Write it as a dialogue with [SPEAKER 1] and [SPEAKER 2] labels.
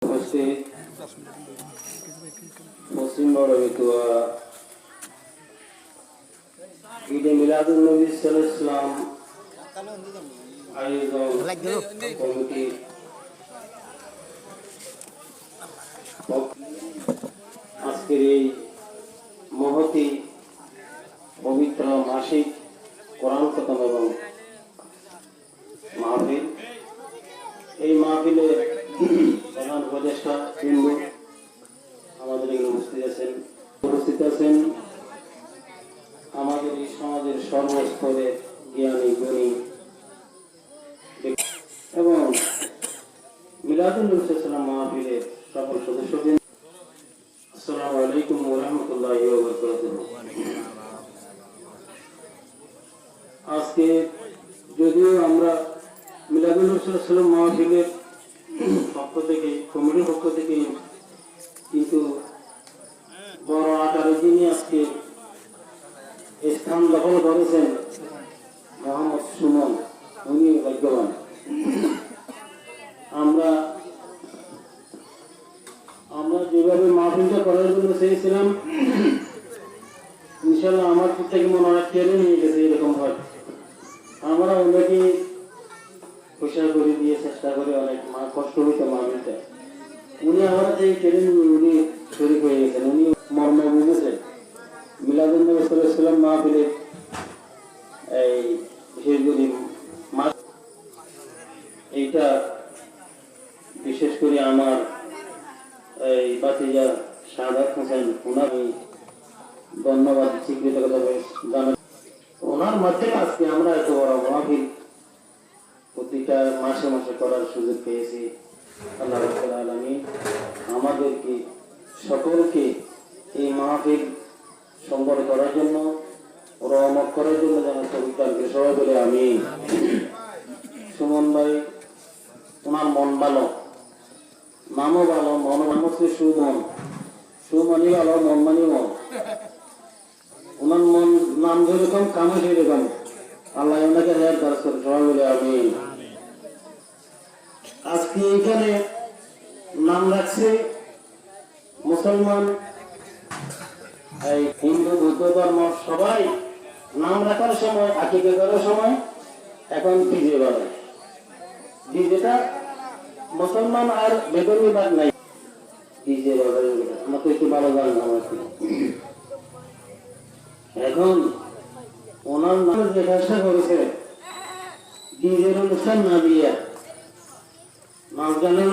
[SPEAKER 1] উপস্থিত মুসলিম বড় বেতুয়া ঈদে মিলাদুন নবী সাল্লাল্লাহু আলাইহি ওয়াসাল্লাম আয়োজন কমিটি আজকের এই মহতি পবিত্র মাসিক কোরআন খতম এবং মাহফিল, এই মাহফিলে প্রধান উপদেষ্টা হিন্দু আমাদের এখানে উপস্থিত আছেন আমাদের এই সমাজের সর্বস্তরে জ্ঞানী গুণী এবং মিলাদুন নবী সাল্লাল্লাহু মাহফিলের সকল সদস্যদের আসসালামু আলাইকুম ওয়া রাহমাতুল্লাহি ওয়া বারাকাতুহু। আজকে যদিও আমরা মিলাদুন নবী সাল্লাল্লাহু আলাইহি মাহফিলের পক্ষ থেকে কমিটির পক্ষ থেকে কিন্তু বড় আকারে যিনি আজকে স্থান দখল করেছেন মোহাম্মদ সুমন, উনি ভাগ্যবান। আমরা যেভাবে মাহফিলটা করার জন্য চেয়েছিলাম, ইনশাল্লাহ আমার থেকে মনে হয় কেড়ে নিয়ে গেছে। এরকম হয় আমরা অনেকে পয়সা করে দিয়ে চেষ্টা করে অনেক কষ্ট হইতো মাহফিলটা, উনি আমার থেকে কেড়ে নিয়ে উনি শরীক হয়ে গেছেন। উনি মর্ম বুঝেছেন মিলাদুন নবী সাল্লাল্লাহু আলাইহি ওয়াসাল্লাম মাহফিলে এই বিশেষ করে এইটা বিশেষ করে আমার এই বাতিজা শাহাদাত হোসেন, ওনার ধন্যবাদ স্বীকৃতজ্ঞতা জানাই। ওনার মাধ্যমে আজকে আমরা এত বড় মাহফিল প্রতিটা মাসে মাসে করার সুযোগ পেয়েছি। আল্লাহ রাব্বুল আলামিন আমাদেরকে সকলকে এই মাহফিল সম্বর করার জন্য, রহমত করার জন্য যেন তৌফিক সবাই বলে আমিন। সুমন ভাই, ওনার মন ভালো, নামও ভালো, মন হচ্ছে সুমন, সুমনি ভালো, মন মানি মন। ওনার মন নাম যেরকম কামে সেরকম, আল্লাহ ওনাকে হেয়ার দারাজ করে সবাই বলে আমিন। আজকে এখানে নাম রাখছে মুসলমান, এই হিন্দু বৌদ্ধ ধর্ম সবাই নাম রাখার সময়, আকিকা করার সময় এখন ডিজে বাজায়। ডিজেটা মুসলমান আর বেদনী বাদ নাই, ডিজে বাজায়। আমার তো একটু ভালো গান নাম আছে। এখন ওনার নাম যে কাজটা করেছে, ডিজের অনুষ্ঠান না দিয়া নাচ গানের